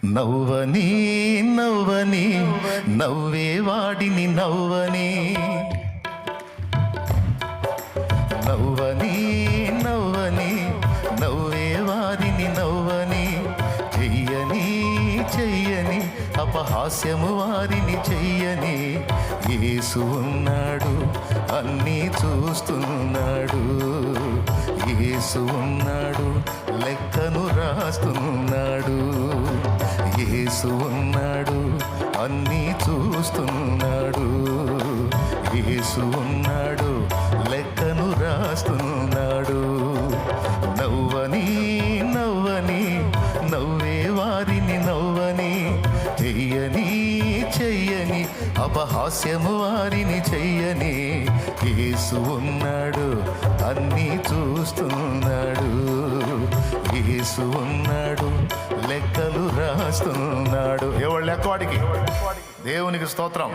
నవ్వని నవ్వని నవ్వే వాడిని నవ్వని నవ్వని నవ్వని నవ్వే వారిని నవ్వని చెయ్యని చెయ్యని అపహాస్యము వారిని చెయ్యని యేసు ఉన్నాడు అన్నీ చూస్తున్నాడు యేసు ఉన్నాడు లెక్కను రాస్తున్నాడు యేసు ఉన్నాడు అన్నీ చూస్తున్నాడు యేసు ఉన్నాడు లెక్కను రాస్తున్నాడు నవ్వని నవ్వని నవ్వే వారిని నవ్వని చెయ్యని చెయ్యని అపహాస్యము వారిని చెయ్యని యేసు ఉన్నాడు అన్నీ చూస్తున్నాడు యేసు ఉన్నాడు లెక్కలు రాస్తున్నాడు. ఎవడు లెక్క వాడికి? దేవునికి స్తోత్రం.